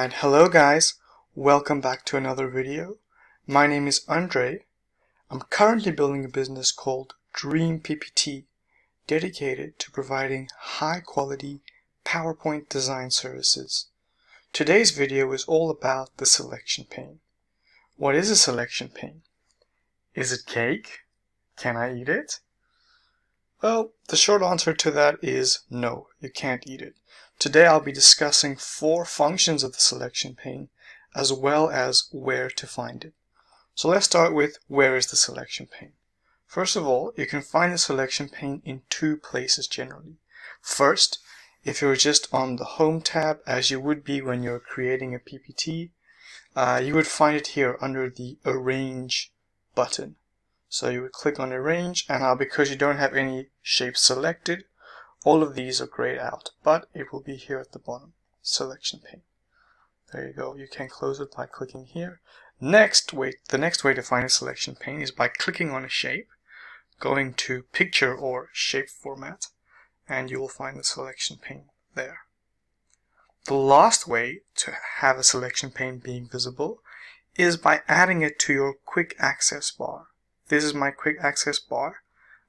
And hello guys, welcome back to another video. My name is Andre. I'm currently building a business called Dream PPT, dedicated to providing high quality PowerPoint design services. Today's video is all about the selection pane. What is a selection pane? Is it cake? Can I eat it? Well, the short answer to that is no, you can't eat it. Today I'll be discussing 4 functions of the selection pane, as well as where to find it. So let's start with where is the selection pane. First of all, you can find the selection pane in 2 places generally. First, if you're just on the Home tab, as you would be when you're creating a PPT, you would find it here under the Arrange button. So you would click on Arrange, and now because you don't have any shapes selected, all of these are grayed out, but it will be here at the bottom, selection pane. There you go, you can close it by clicking here. The next way to find a selection pane is by clicking on a shape, going to Picture or Shape Format, and you will find the selection pane there. The last way to have a selection pane being visible is by adding it to your quick access bar. This is my quick access bar.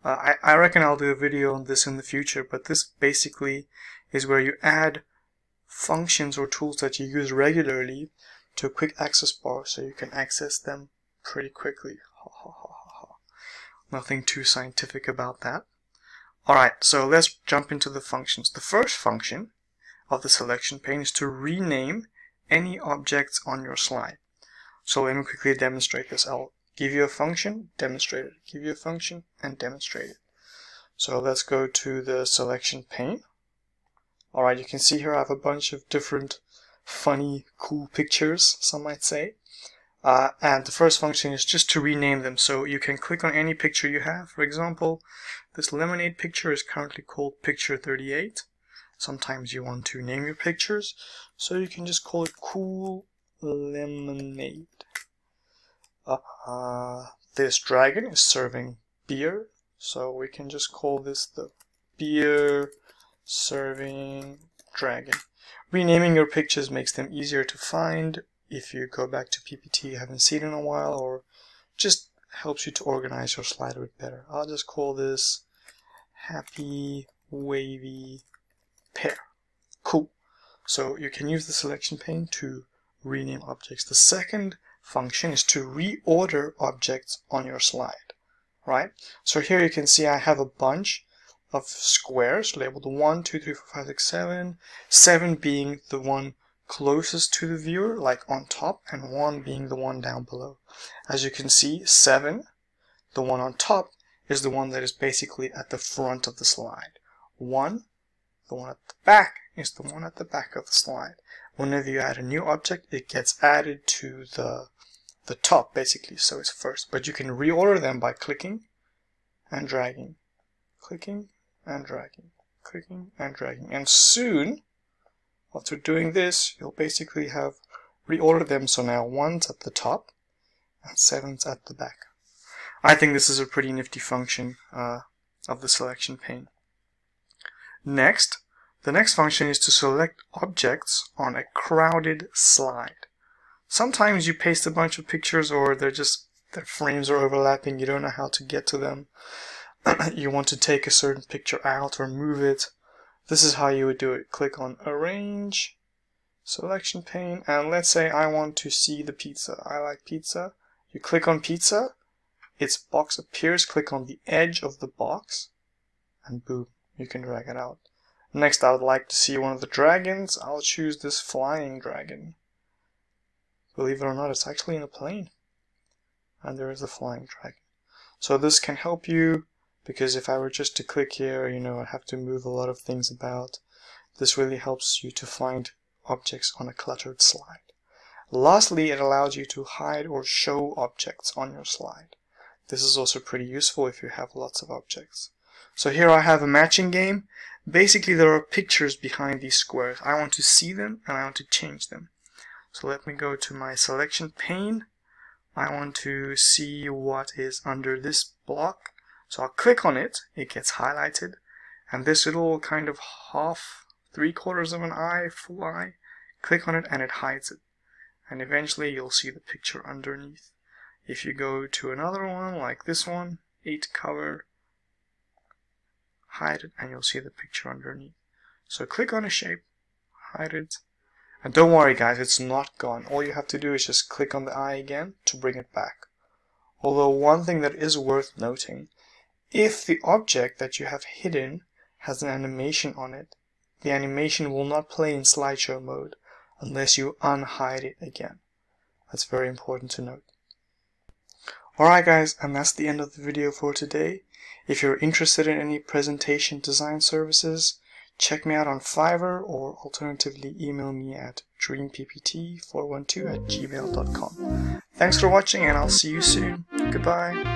I reckon I'll do a video on this in the future, but this basically is where you add functions or tools that you use regularly to a quick access bar so you can access them pretty quickly. Nothing too scientific about that. Alright, so let's jump into the functions. The first function of the selection pane is to rename any objects on your slide. So let me quickly demonstrate this. I'll give you a function, demonstrate it. Give you a function, and demonstrate it. So let's go to the selection pane. Alright, you can see here I have a bunch of different funny, cool pictures, some might say. And the first function is just to rename them. So you can click on any picture you have. For example, this lemonade picture is currently called picture 38. Sometimes you want to name your pictures, so you can just call it cool lemonade. This dragon is serving beer, so we can just call this the beer serving dragon. Renaming your pictures makes them easier to find if you go back to PPT you haven't seen in a while, or just helps you to organize your slide a bit better. I'll just call this happy wavy pear. Cool. So you can use the selection pane to rename objects. The second function is to reorder objects on your slide, right? So here you can see I have a bunch of squares labeled 1, 2, 3, 4, 5, 6, 7, 7 being the one closest to the viewer, like on top, and 1 being the one down below. As you can see, 7, the one on top, is the one that is basically at the front of the slide. 1, the one at the back, is the one at the back of the slide. Whenever you add a new object, it gets added to the top, basically, so it's first. But you can reorder them by clicking and dragging. Clicking and dragging. Clicking and dragging. And soon, after doing this, you'll basically have reordered them, so now 1's at the top and 7's at the back. I think this is a pretty nifty function of the selection pane. Next, the next function is to select objects on a crowded slide. Sometimes you paste a bunch of pictures, or their frames are overlapping, you don't know how to get to them. You want to take a certain picture out or move it. This is how you would do it. Click on Arrange, Selection Pane, and let's say I want to see the pizza. I like pizza. You click on pizza, its box appears, click on the edge of the box, and boom, you can drag it out. Next, I would like to see one of the dragons. I'll choose this flying dragon. Believe it or not, it's actually in a plane. And there is a flying dragon. So this can help you, because if I were just to click here, I'd have to move a lot of things about. This really helps you to find objects on a cluttered slide. Lastly, it allows you to hide or show objects on your slide. This is also pretty useful if you have lots of objects. So here I have a matching game. Basically, there are pictures behind these squares. I want to see them and I want to change them. So let me go to my selection pane. I want to see what is under this block. So I'll click on it, it gets highlighted, and this little kind of half, 3/4 of an eye, full eye, click on it and it hides it. And eventually you'll see the picture underneath. If you go to another one like this one, 8 cover, hide it, and you'll see the picture underneath. So click on a shape, hide it, and don't worry guys, it's not gone. All you have to do is just click on the eye again to bring it back. Although one thing that is worth noting, if the object that you have hidden has an animation on it, the animation will not play in slideshow mode unless you unhide it again. That's very important to note. Alright guys, and that's the end of the video for today. If you're interested in any presentation design services, check me out on Fiverr, or alternatively email me at dreamppt412@gmail.com. Thanks for watching, and I'll see you soon. Goodbye.